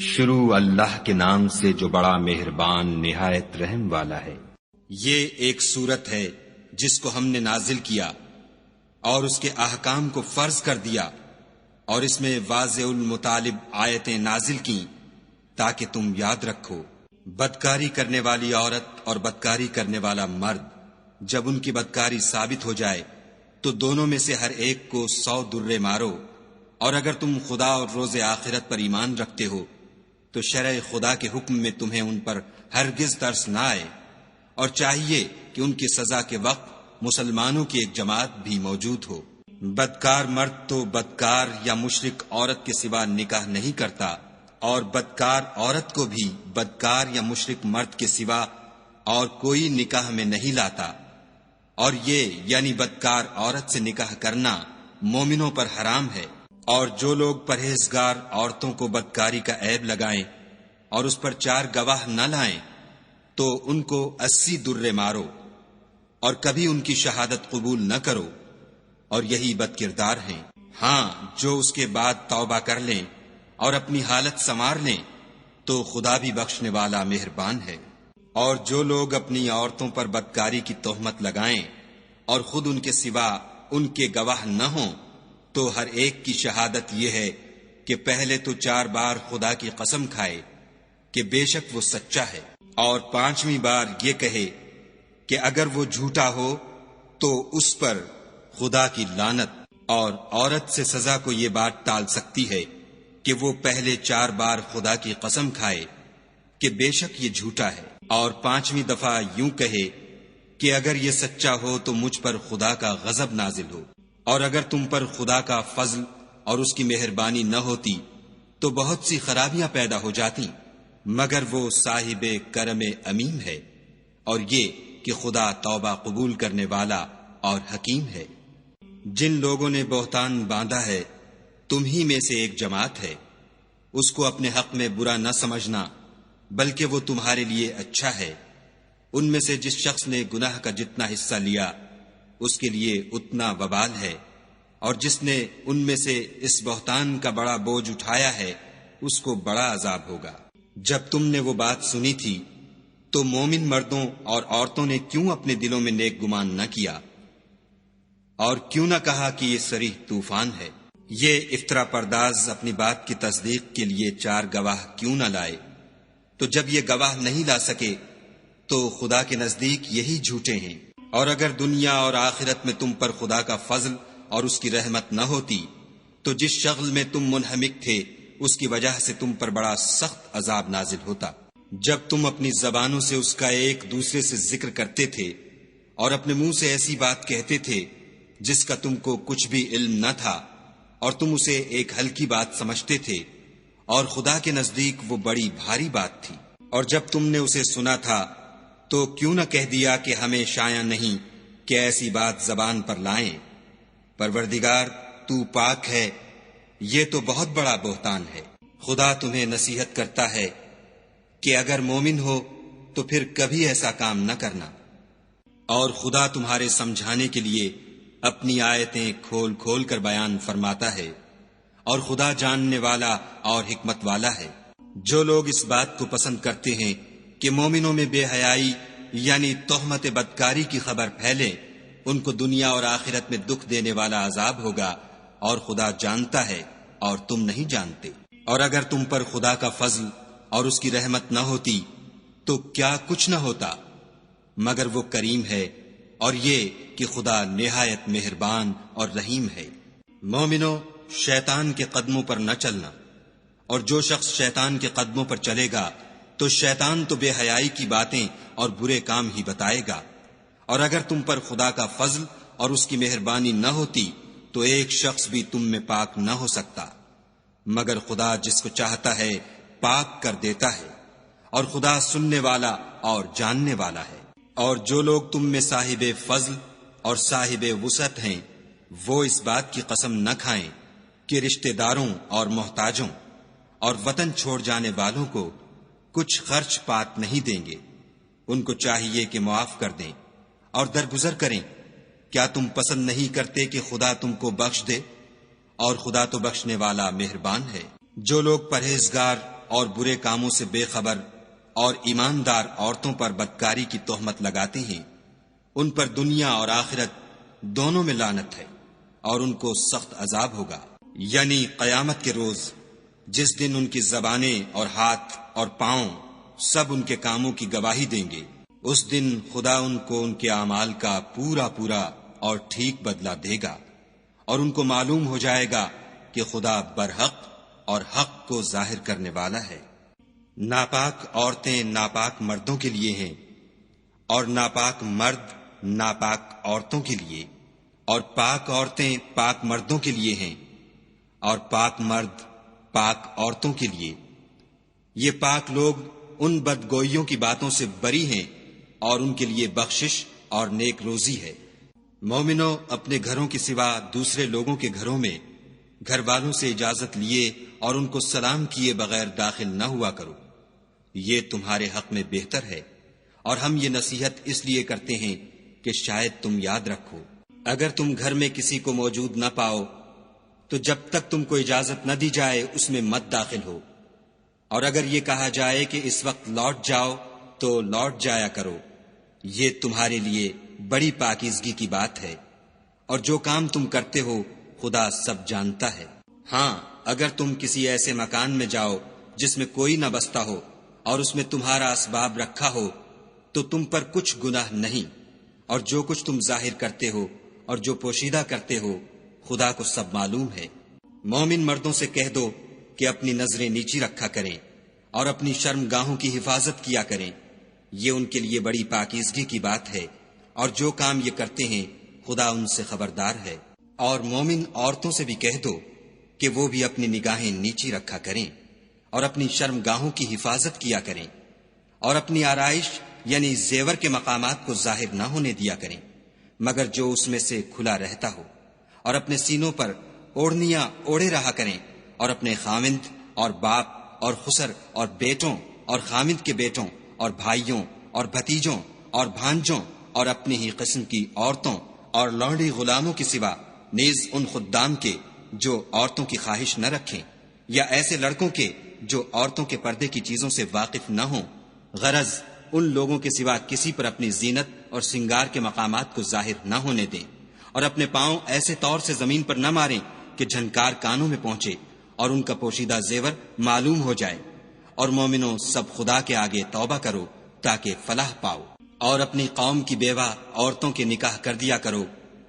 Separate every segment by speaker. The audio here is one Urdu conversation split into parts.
Speaker 1: شروع اللہ کے نام سے جو بڑا مہربان نہایت رحم والا ہے۔
Speaker 2: یہ ایک سورت ہے جس کو ہم نے نازل کیا اور اس کے احکام کو فرض کر دیا، اور اس میں واضح المطالب آیتیں نازل کیں تاکہ تم یاد رکھو۔ بدکاری کرنے والی عورت اور بدکاری کرنے والا مرد جب ان کی بدکاری ثابت ہو جائے تو دونوں میں سے ہر ایک کو 100 درے مارو، اور اگر تم خدا اور روز آخرت پر ایمان رکھتے ہو تو شرع خدا کے حکم میں تمہیں ان پر ہرگز ترس نہ آئے، اور چاہیے کہ ان کی سزا کے وقت مسلمانوں کی ایک جماعت بھی موجود ہو۔ بدکار مرد تو بدکار یا مشرک عورت کے سوا نکاح نہیں کرتا، اور بدکار عورت کو بھی بدکار یا مشرک مرد کے سوا اور کوئی نکاح میں نہیں لاتا، اور یہ یعنی بدکار عورت سے نکاح کرنا مومنوں پر حرام ہے۔ اور جو لوگ پرہیزگار عورتوں کو بدکاری کا عیب لگائیں اور اس پر 4 گواہ نہ لائیں تو ان کو 80 درے مارو، اور کبھی ان کی شہادت قبول نہ کرو، اور یہی بد کردار ہیں۔ ہاں، جو اس کے بعد توبہ کر لیں اور اپنی حالت سنوار لیں تو خدا بھی بخشنے والا مہربان ہے۔ اور جو لوگ اپنی عورتوں پر بدکاری کی تہمت لگائیں اور خود ان کے سوا ان کے گواہ نہ ہوں تو ہر ایک کی شہادت یہ ہے کہ پہلے تو 4 بار خدا کی قسم کھائے کہ بے شک وہ سچا ہے، اور 5ویں بار یہ کہے کہ اگر وہ جھوٹا ہو تو اس پر خدا کی لعنت۔ اور عورت سے سزا کو یہ بات ٹال سکتی ہے کہ وہ پہلے 4 بار خدا کی قسم کھائے کہ بے شک یہ جھوٹا ہے، اور 5ویں دفعہ یوں کہے کہ اگر یہ سچا ہو تو مجھ پر خدا کا غضب نازل ہو۔ اور اگر تم پر خدا کا فضل اور اس کی مہربانی نہ ہوتی تو بہت سی خرابیاں پیدا ہو جاتی، مگر وہ صاحب کرم امیم ہے، اور یہ کہ خدا توبہ قبول کرنے والا اور حکیم ہے۔ جن لوگوں نے بہتان باندھا ہے تم ہی میں سے ایک جماعت ہے، اس کو اپنے حق میں برا نہ سمجھنا بلکہ وہ تمہارے لیے اچھا ہے۔ ان میں سے جس شخص نے گناہ کا جتنا حصہ لیا اس کے لیے اتنا وبال ہے، اور جس نے ان میں سے اس بہتان کا بڑا بوجھ اٹھایا ہے اس کو بڑا عذاب ہوگا۔ جب تم نے وہ بات سنی تھی تو مومن مردوں اور عورتوں نے کیوں اپنے دلوں میں نیک گمان نہ کیا، اور کیوں نہ کہا کہ یہ صریح طوفان ہے؟ یہ افطرا پرداز اپنی بات کی تصدیق کے لیے 4 گواہ کیوں نہ لائے؟ تو جب یہ گواہ نہیں لا سکے تو خدا کے نزدیک یہی جھوٹے ہیں۔ اور اگر دنیا اور آخرت میں تم پر خدا کا فضل اور اس کی رحمت نہ ہوتی تو جس شغل میں تم منہمک تھے اس کی وجہ سے تم پر بڑا سخت عذاب نازل ہوتا۔ جب تم اپنی زبانوں سے اس کا ایک دوسرے سے ذکر کرتے تھے اور اپنے منہ سے ایسی بات کہتے تھے جس کا تم کو کچھ بھی علم نہ تھا، اور تم اسے ایک ہلکی بات سمجھتے تھے، اور خدا کے نزدیک وہ بڑی بھاری بات تھی۔ اور جب تم نے اسے سنا تھا تو کیوں نہ کہہ دیا کہ ہمیں شایع نہیں کہ ایسی بات زبان پر لائیں؟ پروردگار تو پاک ہے، یہ تو بہت بڑا بہتان ہے۔ خدا تمہیں نصیحت کرتا ہے کہ اگر مومن ہو تو پھر کبھی ایسا کام نہ کرنا، اور خدا تمہارے سمجھانے کے لیے اپنی آیتیں کھول کھول کر بیان فرماتا ہے، اور خدا جاننے والا اور حکمت والا ہے۔ جو لوگ اس بات کو پسند کرتے ہیں کہ مومنوں میں بے حیائی یعنی تہمت بدکاری کی خبر پھیلے، ان کو دنیا اور آخرت میں دکھ دینے والا عذاب ہوگا، اور خدا جانتا ہے اور تم نہیں جانتے۔ اور اگر تم پر خدا کا فضل اور اس کی رحمت نہ ہوتی تو کیا کچھ نہ ہوتا، مگر وہ کریم ہے، اور یہ کہ خدا نہایت مہربان اور رحیم ہے۔ مومنو، شیطان کے قدموں پر نہ چلنا، اور جو شخص شیطان کے قدموں پر چلے گا تو شیطان تو بے حیائی کی باتیں اور برے کام ہی بتائے گا۔ اور اگر تم پر خدا کا فضل اور اس کی مہربانی نہ ہوتی تو ایک شخص بھی تم میں پاک نہ ہو سکتا، مگر خدا جس کو چاہتا ہے پاک کر دیتا ہے، اور خدا سننے والا اور جاننے والا ہے۔ اور جو لوگ تم میں صاحب فضل اور صاحب وسعت ہیں وہ اس بات کی قسم نہ کھائیں کہ رشتہ داروں اور محتاجوں اور وطن چھوڑ جانے والوں کو کچھ خرچ پات نہیں دیں گے۔ ان کو چاہیے کہ معاف کر دیں اور درگزر کریں۔ کیا تم پسند نہیں کرتے کہ خدا تم کو بخش دے؟ اور خدا تو بخشنے والا مہربان ہے۔ جو لوگ پرہیزگار اور برے کاموں سے بے خبر اور ایماندار عورتوں پر بدکاری کی تہمت لگاتے ہیں، ان پر دنیا اور آخرت دونوں میں لعنت ہے اور ان کو سخت عذاب ہوگا، یعنی قیامت کے روز جس دن ان کی زبانیں اور ہاتھ اور پاؤں سب ان کے کاموں کی گواہی دیں گے۔ اس دن خدا ان کو ان کے اعمال کا پورا پورا اور ٹھیک بدلہ دے گا، اور ان کو معلوم ہو جائے گا کہ خدا برحق اور حق کو ظاہر کرنے والا ہے۔ ناپاک عورتیں ناپاک مردوں کے لیے ہیں، اور ناپاک مرد ناپاک عورتوں کے لیے، اور پاک عورتیں پاک مردوں کے لیے ہیں، اور پاک مرد پاک عورتوں کے لیے۔ یہ پاک لوگ ان بدگوئیوں کی باتوں سے بری ہیں، اور ان کے لیے بخشش اور نیک روزی ہے۔ مومنو، اپنے گھروں کے سوا دوسرے لوگوں کے گھروں میں گھر والوں سے اجازت لیے اور ان کو سلام کیے بغیر داخل نہ ہوا کرو، یہ تمہارے حق میں بہتر ہے، اور ہم یہ نصیحت اس لیے کرتے ہیں کہ شاید تم یاد رکھو۔ اگر تم گھر میں کسی کو موجود نہ پاؤ تو جب تک تم کو اجازت نہ دی جائے اس میں مت داخل ہو، اور اگر یہ کہا جائے کہ اس وقت لوٹ جاؤ تو لوٹ جایا کرو، یہ تمہارے لیے بڑی پاکیزگی کی بات ہے، اور جو کام تم کرتے ہو خدا سب جانتا ہے۔ ہاں، اگر تم کسی ایسے مکان میں جاؤ جس میں کوئی نہ بستا ہو اور اس میں تمہارا اسباب رکھا ہو تو تم پر کچھ گناہ نہیں، اور جو کچھ تم ظاہر کرتے ہو اور جو پوشیدہ کرتے ہو خدا کو سب معلوم ہے۔ مومن مردوں سے کہہ دو کہ اپنی نظریں نیچی رکھا کریں اور اپنی شرم گاہوں کی حفاظت کیا کریں، یہ ان کے لیے بڑی پاکیزگی کی بات ہے، اور جو کام یہ کرتے ہیں خدا ان سے خبردار ہے۔ اور مومن عورتوں سے بھی کہہ دو کہ وہ بھی اپنی نگاہیں نیچی رکھا کریں اور اپنی شرم گاہوں کی حفاظت کیا کریں، اور اپنی آرائش یعنی زیور کے مقامات کو ظاہر نہ ہونے دیا کریں مگر جو اس میں سے کھلا رہتا ہو، اور اپنے سینوں پر اوڑھنیاں اوڑھے رہا کریں، اور اپنے خاوند اور باپ اور خسر اور بیٹوں اور خاوند کے بیٹوں اور بھائیوں اور بھتیجوں اور بھانجوں اور اپنی ہی قسم کی عورتوں اور لونڈی غلاموں کے سوا نیز ان خدام کے جو عورتوں کی خواہش نہ رکھیں، یا ایسے لڑکوں کے جو عورتوں کے پردے کی چیزوں سے واقف نہ ہوں، غرض ان لوگوں کے سوا کسی پر اپنی زینت اور سنگار کے مقامات کو ظاہر نہ ہونے دیں، اور اپنے پاؤں ایسے طور سے زمین پر نہ ماریں کہ جھنکار کانوں میں پہنچے اور ان کا پوشیدہ زیور معلوم ہو جائے۔ اور مومنوں، سب خدا کے آگے توبہ کرو تاکہ فلاح پاؤ، اور اپنی قوم کی بیوہ عورتوں کے نکاح کر دیا کرو،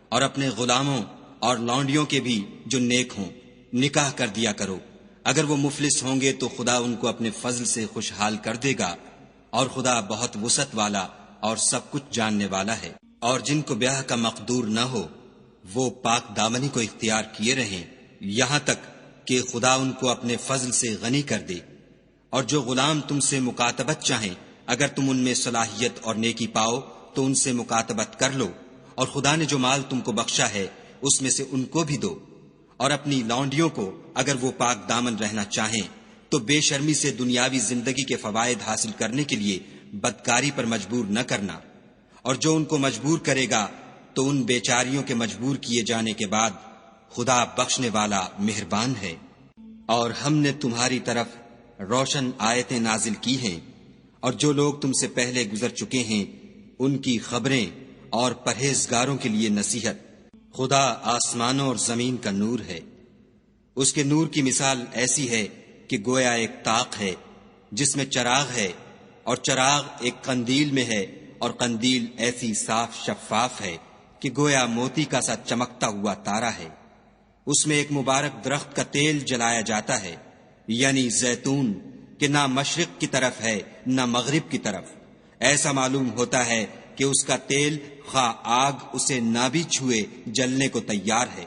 Speaker 2: اور اپنے غلاموں اور لونڈیوں کے بھی جو نیک ہوں نکاح کر دیا کرو۔ اگر وہ مفلس ہوں گے تو خدا ان کو اپنے فضل سے خوشحال کر دے گا، اور خدا بہت وسعت والا اور سب کچھ جاننے والا ہے۔ اور جن کو بیاہ کا مقدور نہ ہو وہ پاک دامنی کو اختیار کیے رہیں یہاں تک کہ خدا ان کو اپنے فضل سے غنی کر دے۔ اور جو غلام تم سے مکاتبت چاہیں، اگر تم ان میں صلاحیت اور نیکی پاؤ تو ان سے مکاتبت کر لو، اور خدا نے جو مال تم کو بخشا ہے اس میں سے ان کو بھی دو۔ اور اپنی لونڈیوں کو اگر وہ پاک دامن رہنا چاہیں تو بے شرمی سے دنیاوی زندگی کے فوائد حاصل کرنے کے لیے بدکاری پر مجبور نہ کرنا، اور جو ان کو مجبور کرے گا تو ان بیچاریوں کے مجبور کیے جانے کے بعد خدا بخشنے والا مہربان ہے۔ اور ہم نے تمہاری طرف روشن آیتیں نازل کی ہیں، اور جو لوگ تم سے پہلے گزر چکے ہیں ان کی خبریں اور پرہیزگاروں کے لیے نصیحت۔ خدا آسمانوں اور زمین کا نور ہے، اس کے نور کی مثال ایسی ہے کہ گویا ایک طاق ہے جس میں چراغ ہے، اور چراغ ایک قندیل میں ہے، اور قندیل ایسی صاف شفاف ہے کہ گویا موتی کا سا چمکتا ہوا تارا ہے۔ اس میں ایک مبارک درخت کا تیل جلایا جاتا ہے، یعنی زیتون، کہ نہ مشرق کی طرف ہے نہ مغرب کی طرف۔ ایسا معلوم ہوتا ہے کہ اس کا تیل خواہ آگ اسے نہ بھی چھوئے جلنے کو تیار ہے۔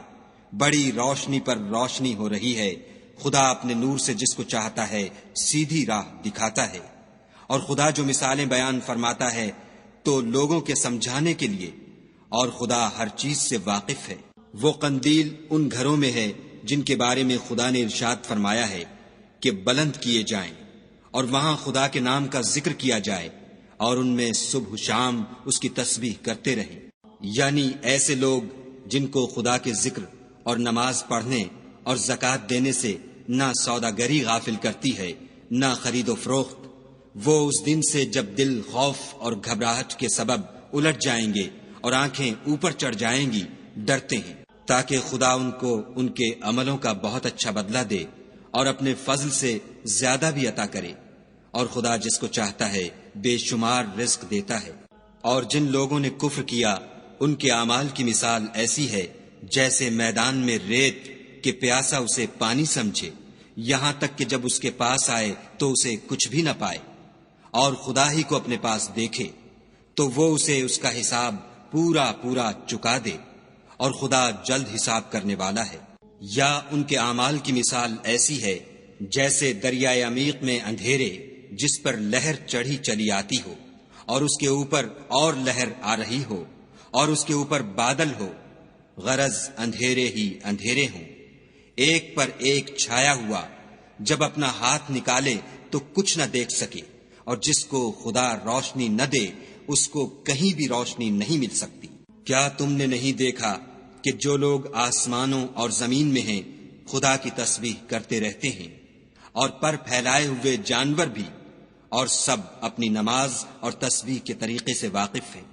Speaker 2: بڑی روشنی پر روشنی ہو رہی ہے۔ خدا اپنے نور سے جس کو چاہتا ہے سیدھی راہ دکھاتا ہے۔ اور خدا جو مثالیں بیان فرماتا ہے تو لوگوں کے سمجھانے کے لیے، اور خدا ہر چیز سے واقف ہے۔ وہ قندیل ان گھروں میں ہے جن کے بارے میں خدا نے ارشاد فرمایا ہے کہ بلند کیے جائیں، اور وہاں خدا کے نام کا ذکر کیا جائے، اور ان میں صبح شام اس کی تسبیح کرتے رہیں۔ یعنی ایسے لوگ جن کو خدا کے ذکر اور نماز پڑھنے اور زکوٰۃ دینے سے نہ سوداگری غافل کرتی ہے نہ خرید و فروخت۔ وہ اس دن سے جب دل خوف اور گھبراہٹ کے سبب الٹ جائیں گے اور آنکھیں اوپر چڑھ جائیں گی ڈرتے ہیں، تاکہ خدا ان کو ان کے عملوں کا بہت اچھا بدلہ دے اور اپنے فضل سے زیادہ بھی عطا کرے، اور خدا جس کو چاہتا ہے بے شمار رزق دیتا ہے۔ اور جن لوگوں نے کفر کیا ان کے اعمال کی مثال ایسی ہے جیسے میدان میں ریت کہ پیاسا اسے پانی سمجھے، یہاں تک کہ جب اس کے پاس آئے تو اسے کچھ بھی نہ پائے، اور خدا ہی کو اپنے پاس دیکھے تو وہ اسے اس کا حساب پورا پورا چکا دے، اور خدا جلد حساب کرنے والا ہے۔ یا ان کے اعمال کی مثال ایسی ہے جیسے دریائے عمیق میں اندھیرے جس پر لہر چڑھی چلی آتی ہو، اور اس کے اوپر اور لہر آ رہی ہو، اور اس کے اوپر بادل ہو، غرض اندھیرے ہی اندھیرے ہوں، ایک پر ایک چھایا ہوا، جب اپنا ہاتھ نکالے تو کچھ نہ دیکھ سکے، اور جس کو خدا روشنی نہ دے اس کو کہیں بھی روشنی نہیں مل سکتی۔ کیا تم نے نہیں دیکھا کہ جو لوگ آسمانوں اور زمین میں ہیں خدا کی تسبیح کرتے رہتے ہیں، اور پر پھیلائے ہوئے جانور بھی، اور سب اپنی نماز اور تسبیح کے طریقے سے واقف ہیں،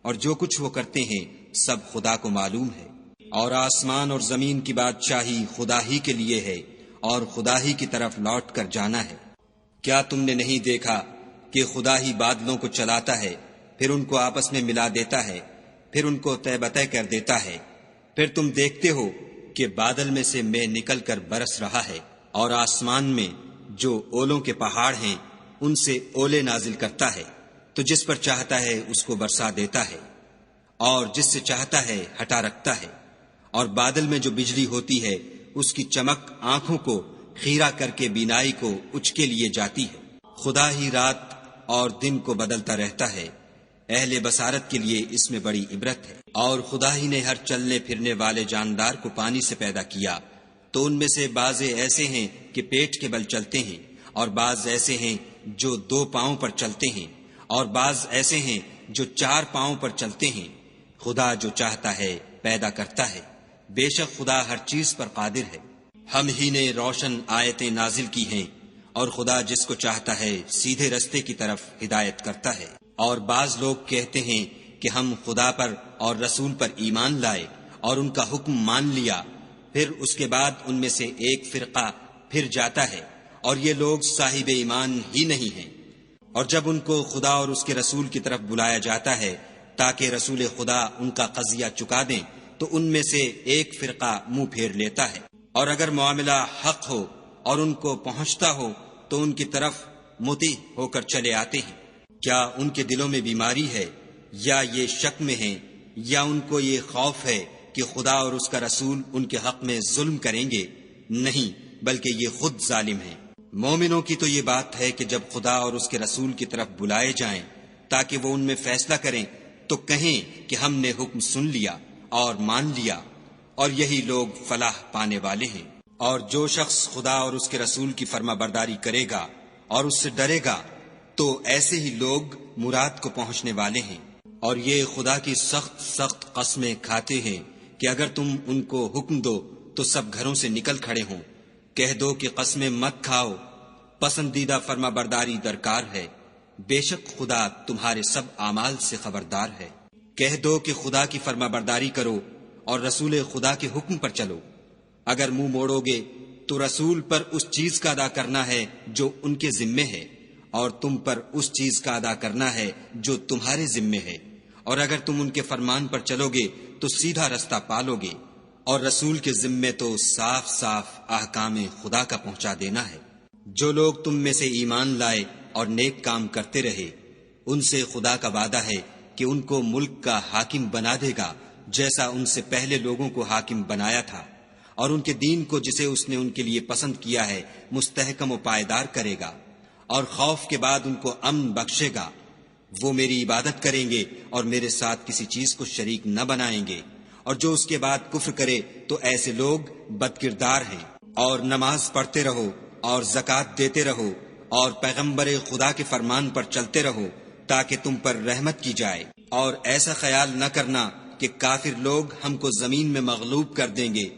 Speaker 2: اور جو کچھ وہ کرتے ہیں سب خدا کو معلوم ہے۔ اور آسمان اور زمین کی بادشاہی خدا ہی کے لیے ہے، اور خدا ہی کی طرف لوٹ کر جانا ہے۔ کیا تم نے نہیں دیکھا کہ خدا ہی بادلوں کو چلاتا ہے، پھر ان کو آپس میں ملا دیتا ہے، پھر ان کو طے بطے کر دیتا ہے، پھر تم دیکھتے ہو کہ بادل میں سے مے نکل کر برس رہا ہے، اور آسمان میں جو اولوں کے پہاڑ ہیں ان سے اولے نازل کرتا ہے، تو جس پر چاہتا ہے اس کو برسا دیتا ہے، اور جس سے چاہتا ہے ہٹا رکھتا ہے۔ اور بادل میں جو بجلی ہوتی ہے اس کی چمک آنکھوں کو خیرہ کر کے بینائی کو اچکے لیے جاتی ہے۔ خدا ہی رات اور دن کو بدلتا رہتا ہے، اہل بصارت کے لیے اس میں بڑی عبرت ہے۔ اور خدا ہی نے ہر چلنے پھرنے والے جاندار کو پانی سے پیدا کیا، تو ان میں سے بعض ایسے ہیں کہ پیٹ کے بل چلتے ہیں، اور بعض ایسے ہیں جو 2 پاؤں پر چلتے ہیں، اور بعض ایسے ہیں جو 4 پاؤں پر چلتے ہیں۔ خدا جو چاہتا ہے پیدا کرتا ہے، بے شک خدا ہر چیز پر قادر ہے۔ ہم ہی نے روشن آیتیں نازل کی ہیں، اور خدا جس کو چاہتا ہے سیدھے رستے کی طرف ہدایت کرتا ہے۔ اور بعض لوگ کہتے ہیں کہ ہم خدا پر اور رسول پر ایمان لائے اور ان کا حکم مان لیا، پھر اس کے بعد ان میں سے ایک فرقہ پھر جاتا ہے، اور یہ لوگ صاحب ایمان ہی نہیں ہیں۔ اور جب ان کو خدا اور اس کے رسول کی طرف بلایا جاتا ہے تاکہ رسول خدا ان کا قضیہ چکا دیں، تو ان میں سے ایک فرقہ منہ پھیر لیتا ہے، اور اگر معاملہ حق ہو اور ان کو پہنچتا ہو تو ان کی طرف مطیع ہو کر چلے آتے ہیں۔ کیا ان کے دلوں میں بیماری ہے، یا یہ شک میں ہیں، یا ان کو یہ خوف ہے کہ خدا اور اس کا رسول ان کے حق میں ظلم کریں گے؟ نہیں، بلکہ یہ خود ظالم ہیں۔ مومنوں کی تو یہ بات ہے کہ جب خدا اور اس کے رسول کی طرف بلائے جائیں تاکہ وہ ان میں فیصلہ کریں تو کہیں کہ ہم نے حکم سن لیا اور مان لیا، اور یہی لوگ فلاح پانے والے ہیں۔ اور جو شخص خدا اور اس کے رسول کی فرما برداری کرے گا اور اس سے ڈرے گا تو ایسے ہی لوگ مراد کو پہنچنے والے ہیں۔ اور یہ خدا کی سخت سخت قسمیں کھاتے ہیں کہ اگر تم ان کو حکم دو تو سب گھروں سے نکل کھڑے ہوں۔ کہہ دو کہ قسمیں مت کھاؤ، پسندیدہ فرما برداری درکار ہے، بے شک خدا تمہارے سب اعمال سے خبردار ہے۔ کہہ دو کہ خدا کی فرما برداری کرو اور رسول خدا کے حکم پر چلو۔ اگر منہ موڑو گے تو رسول پر اس چیز کا ادا کرنا ہے جو ان کے ذمے ہے، اور تم پر اس چیز کا ادا کرنا ہے جو تمہارے ذمے ہے، اور اگر تم ان کے فرمان پر چلو گے تو سیدھا رستہ پالو گے۔ اور رسول کے ذمے تو صاف صاف احکام خدا کا پہنچا دینا ہے۔ جو لوگ تم میں سے ایمان لائے اور نیک کام کرتے رہے، ان سے خدا کا وعدہ ہے کہ ان کو ملک کا حاکم بنا دے گا جیسا ان سے پہلے لوگوں کو حاکم بنایا تھا، اور ان کے دین کو جسے اس نے ان کے لیے پسند کیا ہے مستحکم و پائیدار کرے گا، اور خوف کے بعد ان کو امن بخشے گا۔ وہ میری عبادت کریں گے اور میرے ساتھ کسی چیز کو شریک نہ بنائیں گے، اور جو اس کے بعد کفر کرے تو ایسے لوگ بد کردار ہیں۔ اور نماز پڑھتے رہو اور زکوٰۃ دیتے رہو اور پیغمبر خدا کے فرمان پر چلتے رہو تاکہ تم پر رحمت کی جائے۔ اور ایسا خیال نہ کرنا کہ کافر لوگ ہم کو زمین میں مغلوب کر دیں گے،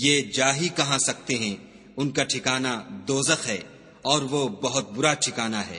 Speaker 2: یہ جا ہی کہاں سکتے ہیں، ان کا ٹھکانہ دوزخ ہے، اور وہ بہت برا ٹھکانہ ہے۔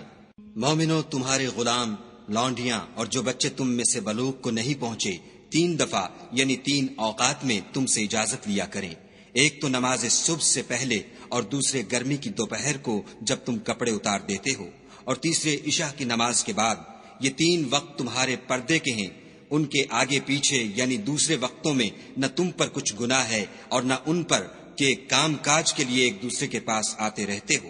Speaker 2: مومنو، تمہارے غلام، لونڈیاں اور جو بچے تم میں سے بلوغ کو نہیں پہنچے 3 دفعہ یعنی 3 اوقات میں تم سے اجازت لیا کریں، ایک تو نماز صبح سے پہلے، اور دوسرے گرمی کی دوپہر کو جب تم کپڑے اتار دیتے ہو، اور تیسرے عشاء کی نماز کے بعد۔ یہ 3 وقت تمہارے پردے کے ہیں، ان کے آگے پیچھے یعنی دوسرے وقتوں میں نہ تم پر کچھ گناہ ہے اور نہ ان پر کہ کام کاج کے لیے ایک دوسرے کے پاس آتے رہتے ہو۔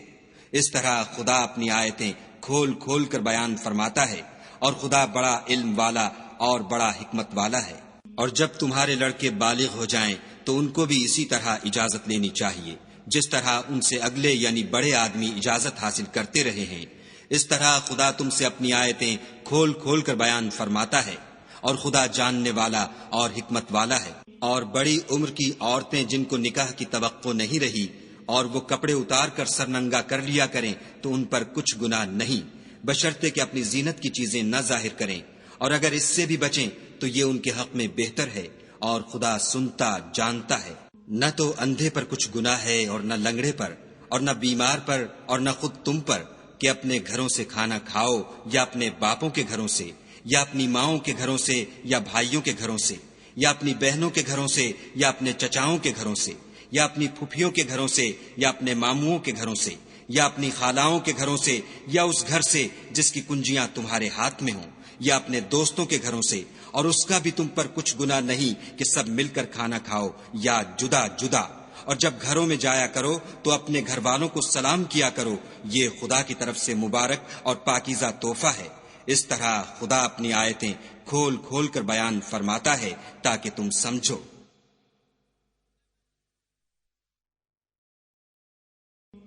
Speaker 2: اس طرح خدا اپنی آیتیں کھول کھول کر بیان فرماتا ہے، اور خدا بڑا علم والا اور بڑا حکمت والا ہے۔ اور جب تمہارے لڑکے بالغ ہو جائیں تو ان کو بھی اسی طرح اجازت لینی چاہیے، جس طرح ان سے اگلے یعنی بڑے آدمی اجازت حاصل کرتے رہے ہیں۔ اس طرح خدا تم سے اپنی آیتیں کھول کھول کر بیان فرماتا ہے، اور خدا جاننے والا اور حکمت والا ہے۔ اور بڑی عمر کی عورتیں جن کو نکاح کی توقع نہیں رہی اور وہ کپڑے اتار کر سرننگا کر لیا کریں تو ان پر کچھ گناہ نہیں، بشرطے کہ اپنی زینت کی چیزیں نہ ظاہر کریں، اور اگر اس سے بھی بچیں تو یہ ان کے حق میں بہتر ہے، اور خدا سنتا جانتا ہے۔ نہ تو اندھے پر کچھ گناہ ہے اور نہ لنگڑے پر اور نہ بیمار پر اور نہ خود تم پر کہ اپنے گھروں سے کھانا کھاؤ، یا اپنے باپوں کے گھروں سے، یا اپنی ماؤں کے گھروں سے، یا بھائیوں کے گھروں سے، یا اپنی بہنوں کے گھروں سے، یا اپنے چچاؤں کے گھروں سے، یا اپنی پھوپھیوں کے گھروں سے، یا اپنے ماموؤں کے گھروں سے، یا اپنی خالاؤں کے گھروں سے، یا اس گھر سے جس کی کنجیاں تمہارے ہاتھ میں ہوں، یا اپنے دوستوں کے گھروں سے، اور اس کا بھی تم پر کچھ گناہ نہیں کہ سب مل کر کھانا کھاؤ یا جدا جدا۔ اور جب گھروں میں جایا کرو تو اپنے گھر والوں کو سلام کیا کرو، یہ خدا کی طرف سے مبارک اور پاکیزہ تحفہ ہے۔ اس طرح خدا اپنی آیتیں کھول کھول کر بیان فرماتا ہے تاکہ تم سمجھو۔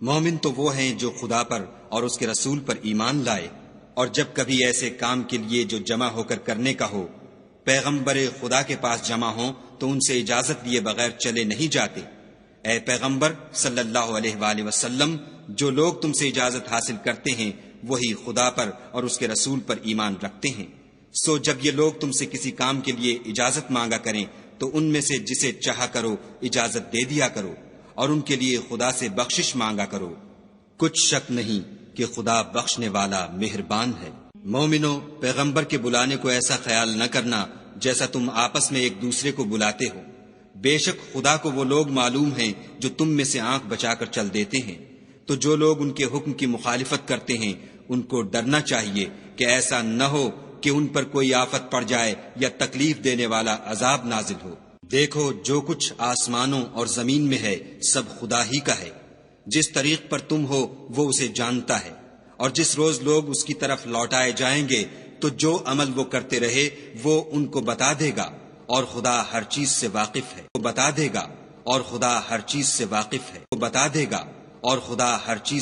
Speaker 2: مومن تو وہ ہیں جو خدا پر اور اس کے رسول پر ایمان لائے، اور جب کبھی ایسے کام کے لیے جو جمع ہو کر کرنے کا ہو پیغمبر خدا کے پاس جمع ہوں تو ان سے اجازت لیے بغیر چلے نہیں جاتے۔ اے پیغمبر صلی اللہ علیہ وآلہ وسلم، جو لوگ تم سے اجازت حاصل کرتے ہیں وہی خدا پر اور اس کے رسول پر ایمان رکھتے ہیں۔ سو جب یہ لوگ تم سے کسی کام کے لیے اجازت مانگا کریں تو ان میں سے جسے چاہا کرو اجازت دے دیا کرو، اور ان کے لیے خدا سے بخشش مانگا کرو، کچھ شک نہیں کہ خدا بخشنے والا مہربان ہے۔ مومنو، پیغمبر کے بلانے کو ایسا خیال نہ کرنا جیسا تم آپس میں ایک دوسرے کو بلاتے ہو، بے شک خدا کو وہ لوگ معلوم ہیں جو تم میں سے آنکھ بچا کر چل دیتے ہیں۔ تو جو لوگ ان کے حکم کی مخالفت کرتے ہیں ان کو ڈرنا چاہیے کہ ایسا نہ ہو کہ ان پر کوئی آفت پڑ جائے یا تکلیف دینے والا عذاب نازل ہو۔ دیکھو، جو کچھ آسمانوں اور زمین میں ہے سب خدا ہی کا ہے، جس طریق پر تم ہو وہ اسے جانتا ہے، اور جس روز لوگ اس کی طرف لوٹائے جائیں گے تو جو عمل وہ کرتے رہے وہ ان کو بتا دے گا، اور خدا ہر چیز سے واقف ہے۔ وہ بتا دے گا اور خدا ہر چیز سے واقف ہے۔ وہ بتا دے گا اور خدا ہر چیز